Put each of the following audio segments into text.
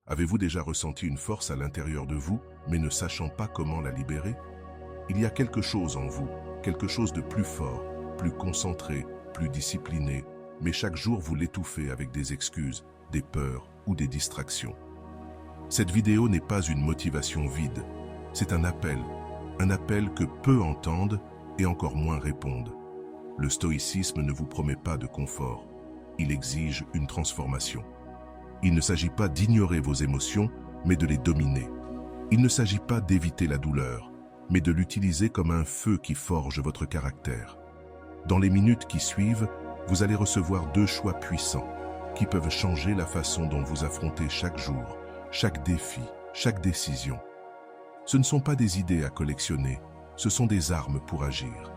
Avez-vous déjà ressenti une force à l'intérieur de vous, mais ne sachant pas comment la libérer? Il y a quelque chose en vous, quelque chose de plus fort, plus concentré, plus discipliné, mais chaque jour vous l'étouffez avec des excuses, des peurs ou des distractions. Cette vidéo n'est pas une motivation vide, c'est un appel que peu entendent et encore moins répondent. Le stoïcisme ne vous promet pas de confort, il exige une transformation. Il ne s'agit pas d'ignorer vos émotions, mais de les dominer. Il ne s'agit pas d'éviter la douleur, mais de l'utiliser comme un feu qui forge votre caractère. Dans les minutes qui suivent, vous allez recevoir deux choix puissants qui peuvent changer la façon dont vous affrontez chaque jour, chaque défi, chaque décision. Ce ne sont pas des idées à collectionner, ce sont des armes pour agir.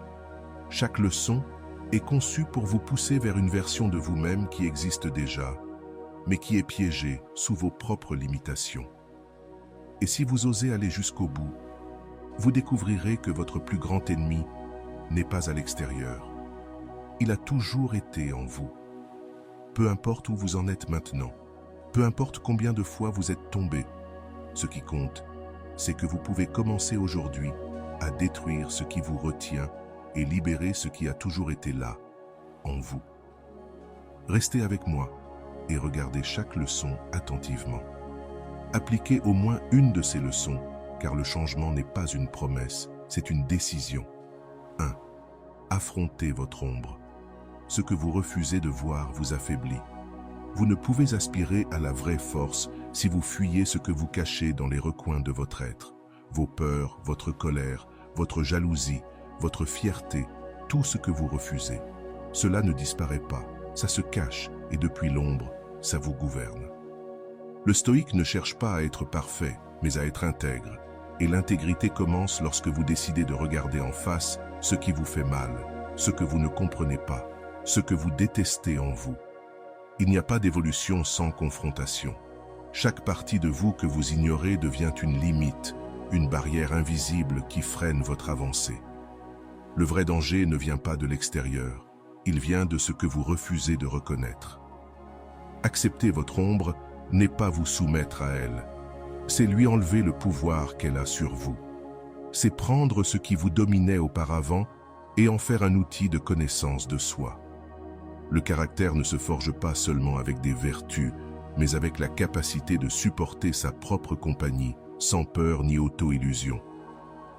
Chaque leçon est conçue pour vous pousser vers une version de vous-même qui existe déjà, mais qui est piégée sous vos propres limitations. Et si vous osez aller jusqu'au bout, vous découvrirez que votre plus grand ennemi n'est pas à l'extérieur. Il a toujours été en vous. Peu importe où vous en êtes maintenant, peu importe combien de fois vous êtes tombé, ce qui compte, c'est que vous pouvez commencer aujourd'hui à détruire ce qui vous retient et libérer ce qui a toujours été là, en vous. Restez avec moi et regardez chaque leçon attentivement. Appliquez au moins une de ces leçons, car le changement n'est pas une promesse, c'est une décision. 1. Affrontez votre ombre. Ce que vous refusez de voir vous affaiblit. Vous ne pouvez aspirer à la vraie force si vous fuyez ce que vous cachez dans les recoins de votre être. Vos peurs, votre colère, votre jalousie, votre fierté, tout ce que vous refusez. Cela ne disparaît pas, ça se cache et depuis l'ombre, ça vous gouverne. Le stoïque ne cherche pas à être parfait, mais à être intègre. Et l'intégrité commence lorsque vous décidez de regarder en face ce qui vous fait mal, ce que vous ne comprenez pas, ce que vous détestez en vous. Il n'y a pas d'évolution sans confrontation. Chaque partie de vous que vous ignorez devient une limite, une barrière invisible qui freine votre avancée. Le vrai danger ne vient pas de l'extérieur, il vient de ce que vous refusez de reconnaître. Accepter votre ombre n'est pas vous soumettre à elle, c'est lui enlever le pouvoir qu'elle a sur vous. C'est prendre ce qui vous dominait auparavant et en faire un outil de connaissance de soi. Le caractère ne se forge pas seulement avec des vertus, mais avec la capacité de supporter sa propre compagnie, sans peur ni auto-illusion.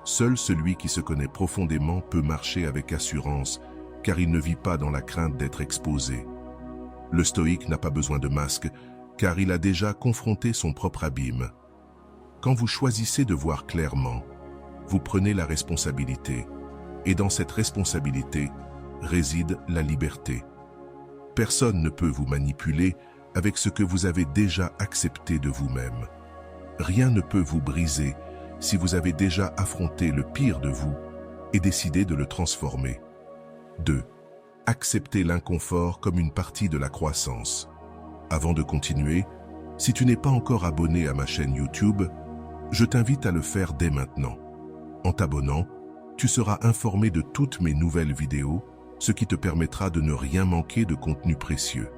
Seul celui qui se connaît profondément peut marcher avec assurance, car il ne vit pas dans la crainte d'être exposé. Le stoïque n'a pas besoin de masque, car il a déjà confronté son propre abîme. Quand vous choisissez de voir clairement, vous prenez la responsabilité, et dans cette responsabilité réside la liberté. Personne ne peut vous manipuler avec ce que vous avez déjà accepté de vous-même. Rien ne peut vous briser si vous avez déjà affronté le pire de vous et décidé de le transformer. 2. Acceptez l'inconfort comme une partie de la croissance. Avant de continuer, si tu n'es pas encore abonné à ma chaîne YouTube, je t'invite à le faire dès maintenant. En t'abonnant, tu seras informé de toutes mes nouvelles vidéos, ce qui te permettra de ne rien manquer de contenu précieux.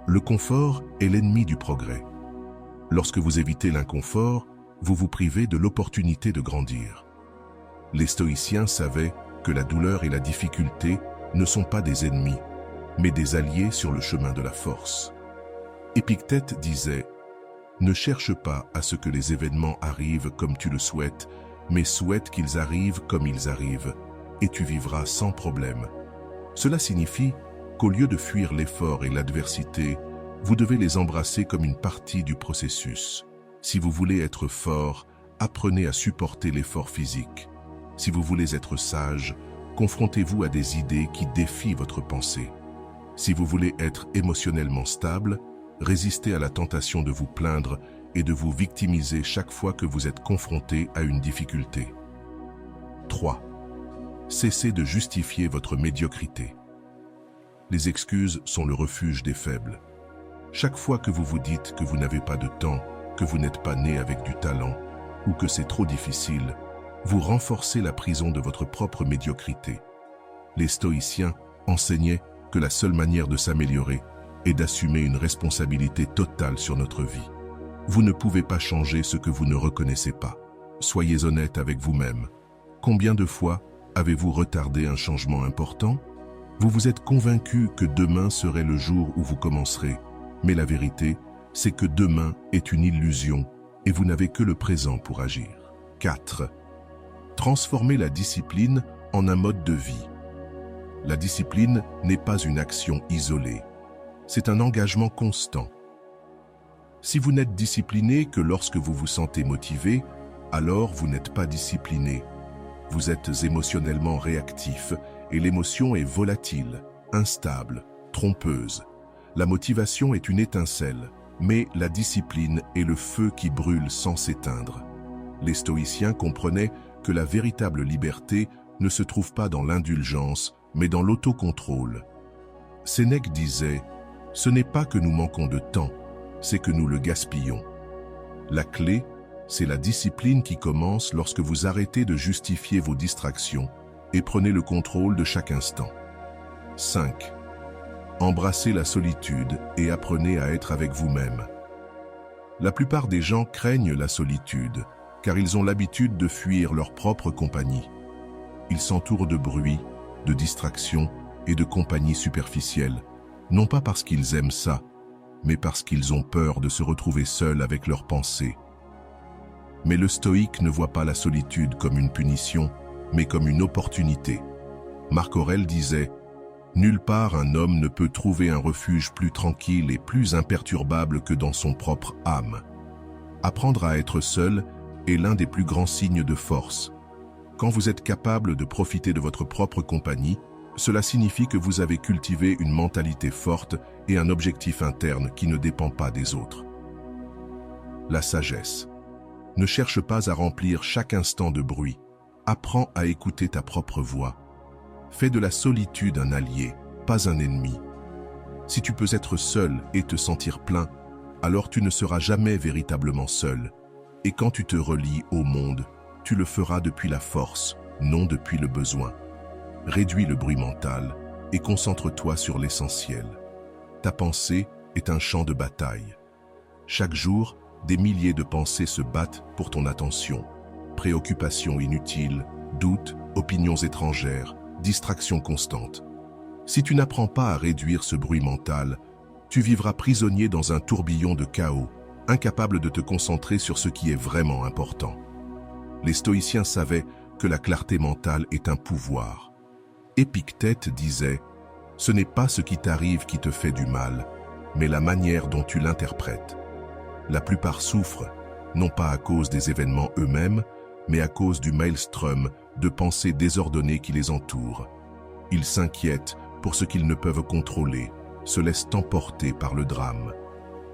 Le confort est l'ennemi du progrès. Lorsque vous évitez l'inconfort, vous vous privez de l'opportunité de grandir. Les stoïciens savaient que la douleur et la difficulté ne sont pas des ennemis, mais des alliés sur le chemin de la force. Épictète disait « Ne cherche pas à ce que les événements arrivent comme tu le souhaites, mais souhaite qu'ils arrivent comme ils arrivent, et tu vivras sans problème. » Cela signifie qu'au lieu de fuir l'effort et l'adversité, vous devez les embrasser comme une partie du processus. Si vous voulez être fort, apprenez à supporter l'effort physique. Si vous voulez être sage, confrontez-vous à des idées qui défient votre pensée. Si vous voulez être émotionnellement stable, résistez à la tentation de vous plaindre et de vous victimiser chaque fois que vous êtes confronté à une difficulté. 3. Cessez de justifier votre médiocrité. Les excuses sont le refuge des faibles. Chaque fois que vous vous dites que vous n'avez pas de temps, que vous n'êtes pas né avec du talent ou que c'est trop difficile, vous renforcez la prison de votre propre médiocrité. Les stoïciens enseignaient que la seule manière de s'améliorer est d'assumer une responsabilité totale sur notre vie. Vous ne pouvez pas changer ce que vous ne reconnaissez pas. Soyez honnête avec vous-même. Combien de fois avez-vous retardé un changement important? Vous vous êtes convaincu que demain serait le jour où vous commencerez. Mais la vérité, c'est que demain est une illusion et vous n'avez que le présent pour agir. 4. Transformez la discipline en un mode de vie. La discipline n'est pas une action isolée. C'est un engagement constant. Si vous n'êtes discipliné que lorsque vous vous sentez motivé, alors vous n'êtes pas discipliné. Vous êtes émotionnellement réactif et l'émotion est volatile, instable, trompeuse. La motivation est une étincelle, mais la discipline est le feu qui brûle sans s'éteindre. Les stoïciens comprenaient que la véritable liberté ne se trouve pas dans l'indulgence, mais dans l'autocontrôle. Sénèque disait « Ce n'est pas que nous manquons de temps, c'est que nous le gaspillons. » La clé, c'est la discipline qui commence lorsque vous arrêtez de justifier vos distractions et prenez le contrôle de chaque instant. 5. Embrassez la solitude et apprenez à être avec vous-même. La plupart des gens craignent la solitude, car ils ont l'habitude de fuir leur propre compagnie. Ils s'entourent de bruit, de distractions et de compagnie superficielle, non pas parce qu'ils aiment ça, mais parce qu'ils ont peur de se retrouver seuls avec leurs pensées. Mais le stoïque ne voit pas la solitude comme une punition, mais comme une opportunité. Marc Aurèle disait « Nulle part un homme ne peut trouver un refuge plus tranquille et plus imperturbable que dans son propre âme. » Apprendre à être seul est l'un des plus grands signes de force. Quand vous êtes capable de profiter de votre propre compagnie, cela signifie que vous avez cultivé une mentalité forte et un objectif interne qui ne dépend pas des autres. La sagesse. Ne cherche pas à remplir chaque instant de bruit. Apprends à écouter ta propre voix. Fais de la solitude un allié, pas un ennemi. Si tu peux être seul et te sentir plein, alors tu ne seras jamais véritablement seul. Et quand tu te relies au monde, tu le feras depuis la force, non depuis le besoin. Réduis le bruit mental et concentre-toi sur l'essentiel. Ta pensée est un champ de bataille. Chaque jour, des milliers de pensées se battent pour ton attention. Préoccupations inutiles, doutes, opinions étrangères, distractions constantes. Si tu n'apprends pas à réduire ce bruit mental, tu vivras prisonnier dans un tourbillon de chaos, incapable de te concentrer sur ce qui est vraiment important. Les stoïciens savaient que la clarté mentale est un pouvoir. Épictète disait « Ce n'est pas ce qui t'arrive qui te fait du mal, mais la manière dont tu l'interprètes. » La plupart souffrent, non pas à cause des événements eux-mêmes, mais à cause du maelstrom de pensées désordonnées qui les entourent. Ils s'inquiètent pour ce qu'ils ne peuvent contrôler, se laissent emporter par le drame.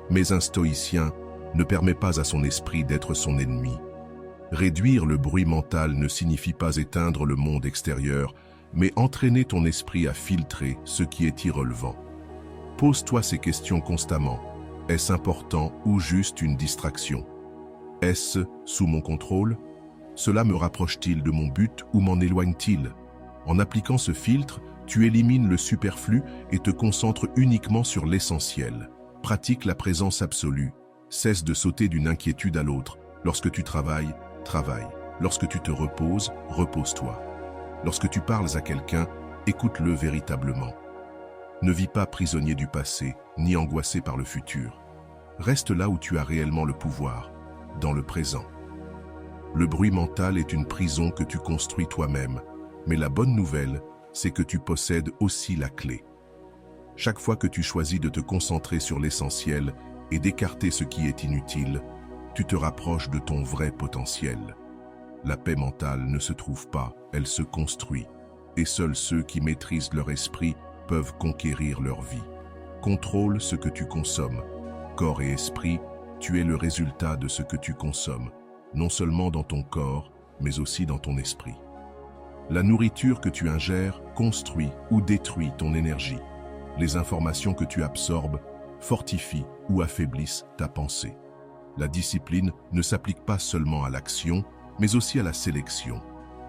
Mais un stoïcien ne permet pas à son esprit d'être son ennemi. Réduire le bruit mental ne signifie pas éteindre le monde extérieur, mais entraîner ton esprit à filtrer ce qui est irrelevant. Pose-toi ces questions constamment. Est-ce important ou juste une distraction? Est-ce sous mon contrôle? Cela me rapproche-t-il de mon but ou m'en éloigne-t-il? En appliquant ce filtre, tu élimines le superflu et te concentres uniquement sur l'essentiel. Pratique la présence absolue. Cesse de sauter d'une inquiétude à l'autre. Lorsque tu travailles, travaille. Lorsque tu te reposes, repose-toi. Lorsque tu parles à quelqu'un, écoute-le véritablement. Ne vis pas prisonnier du passé, ni angoissé par le futur. Reste là où tu as réellement le pouvoir, dans le présent. Le bruit mental est une prison que tu construis toi-même, mais la bonne nouvelle, c'est que tu possèdes aussi la clé. Chaque fois que tu choisis de te concentrer sur l'essentiel et d'écarter ce qui est inutile, tu te rapproches de ton vrai potentiel. La paix mentale ne se trouve pas, elle se construit. Et seuls ceux qui maîtrisent leur esprit peuvent conquérir leur vie. Contrôle ce que tu consommes. Corps et esprit, tu es le résultat de ce que tu consommes, non seulement dans ton corps, mais aussi dans ton esprit. La nourriture que tu ingères construit ou détruit ton énergie. Les informations que tu absorbes fortifient ou affaiblissent ta pensée. La discipline ne s'applique pas seulement à l'action, mais aussi à la sélection.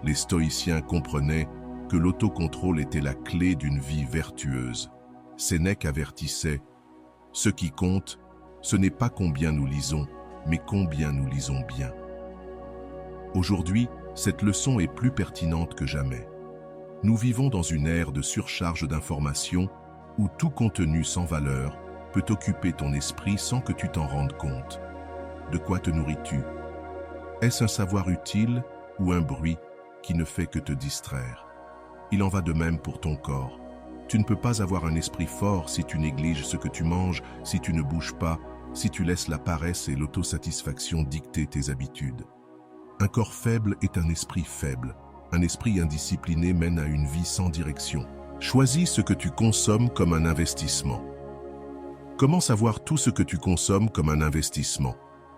Les stoïciens comprenaient que l'autocontrôle était la clé d'une vie vertueuse. Sénèque avertissait « Ce qui compte, ce n'est pas combien nous lisons, mais combien nous lisons bien. Aujourd'hui, cette leçon est plus pertinente que jamais. Nous vivons dans une ère de surcharge d'informations où tout contenu sans valeur peut occuper ton esprit sans que tu t'en rendes compte. De quoi te nourris-tu? Est-ce un savoir utile ou un bruit qui ne fait que te distraire? Il en va de même pour ton corps. Tu ne peux pas avoir un esprit fort si tu négliges ce que tu manges, si tu ne bouges pas, si tu laisses la paresse et l'autosatisfaction dicter tes habitudes. Un corps faible est un esprit faible. Un esprit indiscipliné mène à une vie sans direction. Choisis ce que tu consommes comme un investissement. Comment savoir tout ce que tu consommes comme un investissement?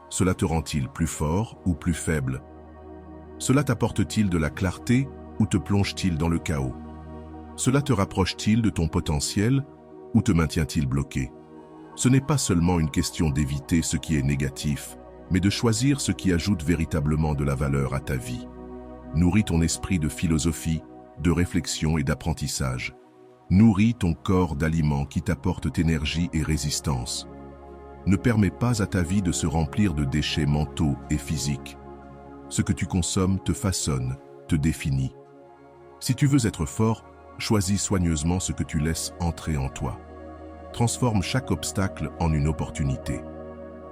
Cela te rend-il plus fort ou plus faible? Cela t'apporte-t-il de la clarté ou te plonge-t-il dans le chaos? Cela te rapproche-t-il de ton potentiel ou te maintient-il bloqué? Ce n'est pas seulement une question d'éviter ce qui est négatif, mais de choisir ce qui ajoute véritablement de la valeur à ta vie. Nourris ton esprit de philosophie, de réflexion et d'apprentissage. Nourris ton corps d'aliments qui t'apportent énergie et résistance. Ne permets pas à ta vie de se remplir de déchets mentaux et physiques. Ce que tu consommes te façonne, te définit. Si tu veux être fort, choisis soigneusement ce que tu laisses entrer en toi. Transforme chaque obstacle en une opportunité.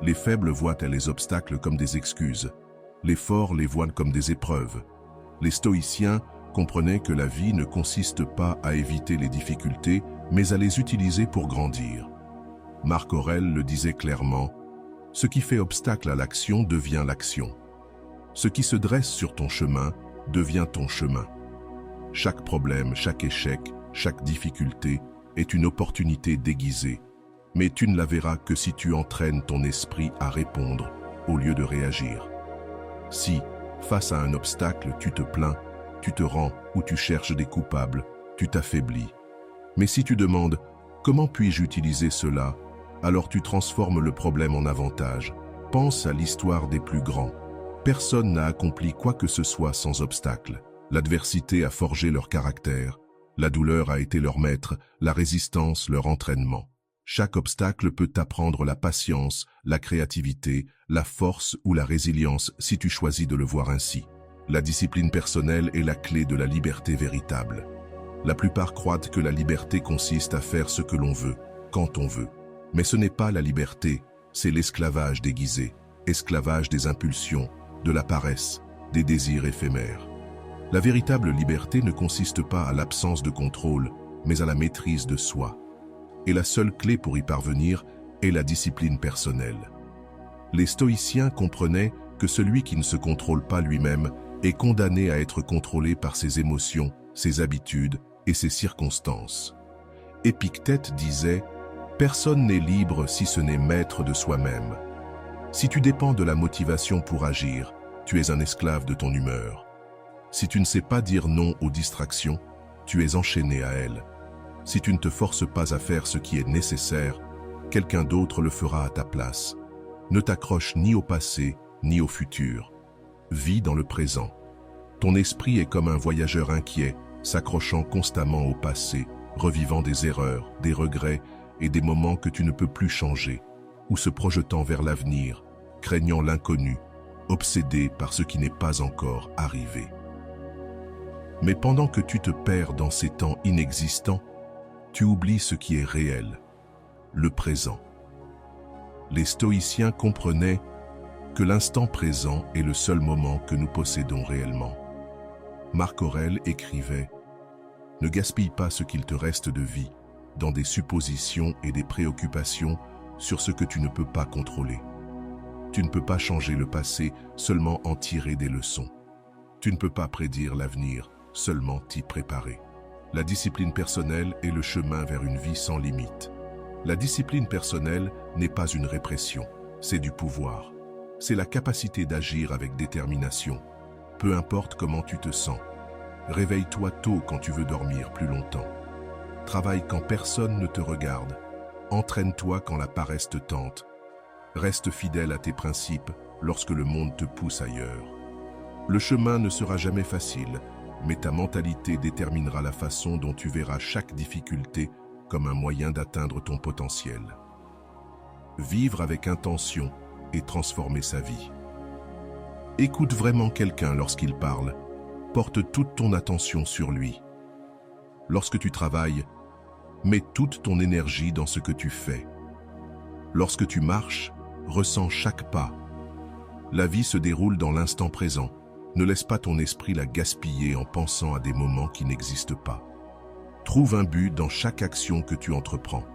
Les faibles voient les obstacles comme des excuses. Les forts les voient comme des épreuves. Les stoïciens comprenaient que la vie ne consiste pas à éviter les difficultés, mais à les utiliser pour grandir. Marc Aurèle le disait clairement, « Ce qui fait obstacle à l'action devient l'action. Ce qui se dresse sur ton chemin devient ton chemin. Chaque problème, chaque échec, chaque difficulté est une opportunité déguisée. Mais tu ne la verras que si tu entraînes ton esprit à répondre au lieu de réagir. Si, face à un obstacle, tu te plains, tu te rends ou tu cherches des coupables, tu t'affaiblis. Mais si tu demandes « Comment puis-je utiliser cela ?» alors tu transformes le problème en avantage. Pense à l'histoire des plus grands. Personne n'a accompli quoi que ce soit sans obstacle. L'adversité a forgé leur caractère. La douleur a été leur maître, la résistance leur entraînement. Chaque obstacle peut t'apprendre la patience, la créativité, la force ou la résilience si tu choisis de le voir ainsi. La discipline personnelle est la clé de la liberté véritable. La plupart croient que la liberté consiste à faire ce que l'on veut, quand on veut. Mais ce n'est pas la liberté, c'est l'esclavage déguisé, esclavage des impulsions, de la paresse, des désirs éphémères. La véritable liberté ne consiste pas à l'absence de contrôle, mais à la maîtrise de soi. Et la seule clé pour y parvenir est la discipline personnelle. Les stoïciens comprenaient que celui qui ne se contrôle pas lui-même est condamné à être contrôlé par ses émotions, ses habitudes et ses circonstances. Épictète disait « Personne n'est libre si ce n'est maître de soi-même. Si tu dépends de la motivation pour agir, tu es un esclave de ton humeur. Si tu ne sais pas dire non aux distractions, tu es enchaîné à elles. Si tu ne te forces pas à faire ce qui est nécessaire, quelqu'un d'autre le fera à ta place. Ne t'accroche ni au passé, ni au futur. Vis dans le présent. Ton esprit est comme un voyageur inquiet, s'accrochant constamment au passé, revivant des erreurs, des regrets et des moments que tu ne peux plus changer, ou se projetant vers l'avenir, craignant l'inconnu, obsédé par ce qui n'est pas encore arrivé. Mais pendant que tu te perds dans ces temps inexistants, tu oublies ce qui est réel, le présent. Les stoïciens comprenaient que l'instant présent est le seul moment que nous possédons réellement. Marc Aurèle écrivait « Ne gaspille pas ce qu'il te reste de vie dans des suppositions et des préoccupations sur ce que tu ne peux pas contrôler. Tu ne peux pas changer le passé, seulement en tirer des leçons. Tu ne peux pas prédire l'avenir, seulement t'y préparer. La discipline personnelle est le chemin vers une vie sans limite. La discipline personnelle n'est pas une répression, c'est du pouvoir. C'est la capacité d'agir avec détermination, peu importe comment tu te sens. Réveille-toi tôt quand tu veux dormir plus longtemps. Travaille quand personne ne te regarde. Entraîne-toi quand la paresse te tente. Reste fidèle à tes principes lorsque le monde te pousse ailleurs. Le chemin ne sera jamais facile, mais ta mentalité déterminera la façon dont tu verras chaque difficulté comme un moyen d'atteindre ton potentiel. Vivre avec intention, et transformer sa vie. Écoute vraiment quelqu'un lorsqu'il parle. Porte toute ton attention sur lui. Lorsque tu travailles, mets toute ton énergie dans ce que tu fais. Lorsque tu marches, ressens chaque pas. La vie se déroule dans l'instant présent. Ne laisse pas ton esprit la gaspiller en pensant à des moments qui n'existent pas. Trouve un but dans chaque action que tu entreprends.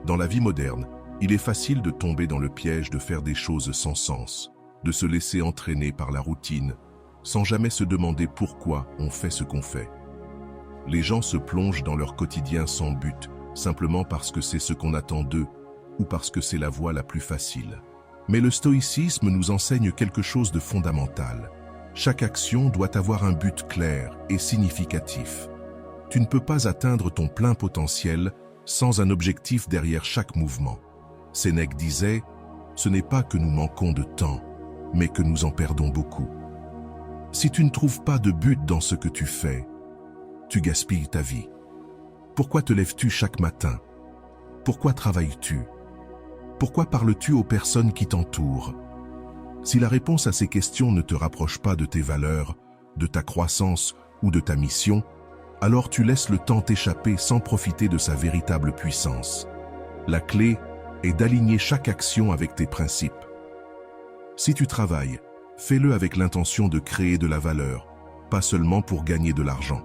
Dans la vie moderne, il est facile de tomber dans le piège de faire des choses sans sens, de se laisser entraîner par la routine, sans jamais se demander pourquoi on fait ce qu'on fait. Les gens se plongent dans leur quotidien sans but, simplement parce que c'est ce qu'on attend d'eux ou parce que c'est la voie la plus facile. Mais le stoïcisme nous enseigne quelque chose de fondamental. Chaque action doit avoir un but clair et significatif. Tu ne peux pas atteindre ton plein potentiel sans un objectif derrière chaque mouvement. Sénèque disait « Ce n'est pas que nous manquons de temps, mais que nous en perdons beaucoup ». Si tu ne trouves pas de but dans ce que tu fais, tu gaspilles ta vie. Pourquoi te lèves-tu chaque matin? Pourquoi travailles-tu? Pourquoi parles-tu aux personnes qui t'entourent? Si la réponse à ces questions ne te rapproche pas de tes valeurs, de ta croissance ou de ta mission, alors tu laisses le temps t'échapper sans profiter de sa véritable puissance. La clé est d'aligner chaque action avec tes principes. Si tu travailles, fais-le avec l'intention de créer de la valeur, pas seulement pour gagner de l'argent.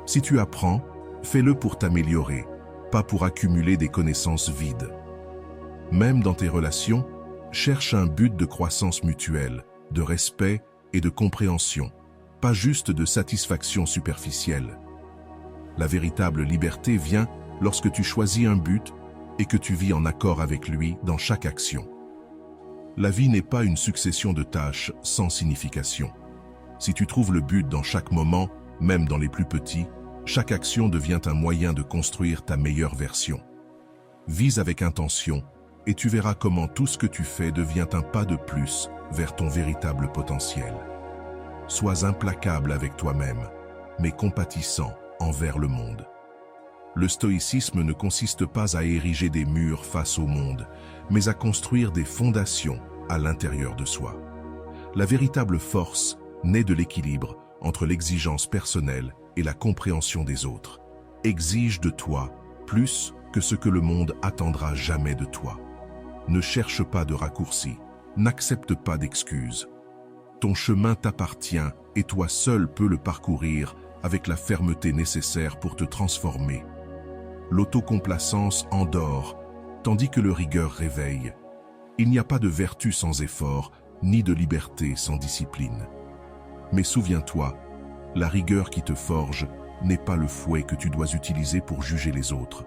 Si tu apprends, fais-le pour t'améliorer, pas pour accumuler des connaissances vides. Même dans tes relations, cherche un but de croissance mutuelle, de respect et de compréhension, pas juste de satisfaction superficielle. La véritable liberté vient lorsque tu choisis un but et que tu vis en accord avec lui dans chaque action. La vie n'est pas une succession de tâches sans signification. Si tu trouves le but dans chaque moment, même dans les plus petits, chaque action devient un moyen de construire ta meilleure version. Vise avec intention et tu verras comment tout ce que tu fais devient un pas de plus vers ton véritable potentiel. Sois implacable avec toi-même, mais compatissant envers le monde. Le stoïcisme ne consiste pas à ériger des murs face au monde, mais à construire des fondations à l'intérieur de soi. La véritable force naît de l'équilibre entre l'exigence personnelle et la compréhension des autres. Exige de toi plus que ce que le monde attendra jamais de toi. Ne cherche pas de raccourcis, n'accepte pas d'excuses. Ton chemin t'appartient et toi seul peux le parcourir avec la fermeté nécessaire pour te transformer. L'autocomplacence endort, tandis que le rigueur réveille. Il n'y a pas de vertu sans effort, ni de liberté sans discipline. Mais souviens-toi, la rigueur qui te forge n'est pas le fouet que tu dois utiliser pour juger les autres.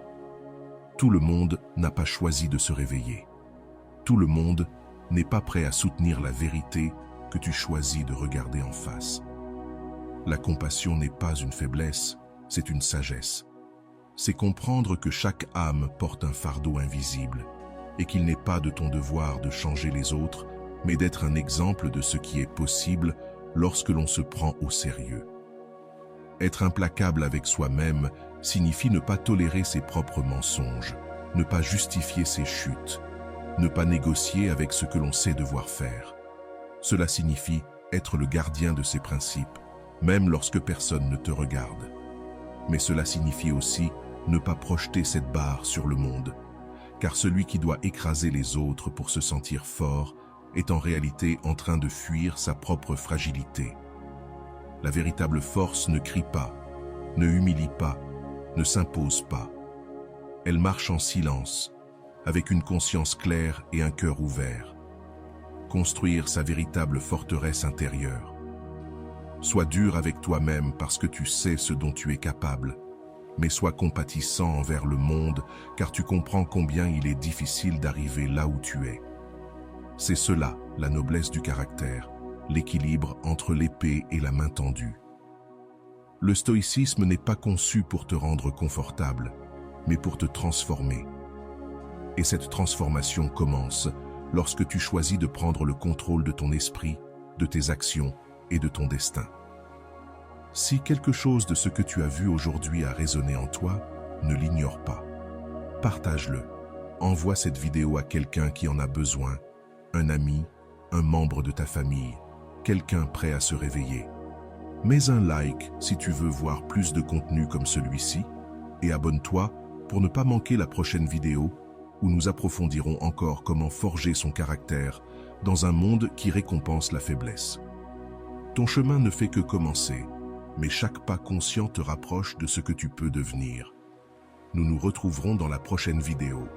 Tout le monde n'a pas choisi de se réveiller. Tout le monde n'est pas prêt à soutenir la vérité que tu choisis de regarder en face. La compassion n'est pas une faiblesse, c'est une sagesse. C'est comprendre que chaque âme porte un fardeau invisible et qu'il n'est pas de ton devoir de changer les autres, mais d'être un exemple de ce qui est possible lorsque l'on se prend au sérieux. Être implacable avec soi-même signifie ne pas tolérer ses propres mensonges, ne pas justifier ses chutes, ne pas négocier avec ce que l'on sait devoir faire. Cela signifie être le gardien de ses principes, même lorsque personne ne te regarde. Mais cela signifie aussi ne pas projeter cette barre sur le monde, car celui qui doit écraser les autres pour se sentir fort est en réalité en train de fuir sa propre fragilité. La véritable force ne crie pas, ne humilie pas, ne s'impose pas. Elle marche en silence, avec une conscience claire et un cœur ouvert. Construire sa véritable forteresse intérieure. Sois dur avec toi-même parce que tu sais ce dont tu es capable, mais sois compatissant envers le monde car tu comprends combien il est difficile d'arriver là où tu es. C'est cela, la noblesse du caractère, l'équilibre entre l'épée et la main tendue. Le stoïcisme n'est pas conçu pour te rendre confortable, mais pour te transformer. Et cette transformation commence lorsque tu choisis de prendre le contrôle de ton esprit, de tes actions et de ton destin. Si quelque chose de ce que tu as vu aujourd'hui a résonné en toi, ne l'ignore pas. Partage-le. Envoie cette vidéo à quelqu'un qui en a besoin un ami, un membre de ta famille, quelqu'un prêt à se réveiller. Mets un like si tu veux voir plus de contenu comme celui-ci et abonne-toi pour ne pas manquer la prochaine vidéo où nous approfondirons encore comment forger son caractère dans un monde qui récompense la faiblesse. Ton chemin ne fait que commencer, mais chaque pas conscient te rapproche de ce que tu peux devenir. Nous nous retrouverons dans la prochaine vidéo.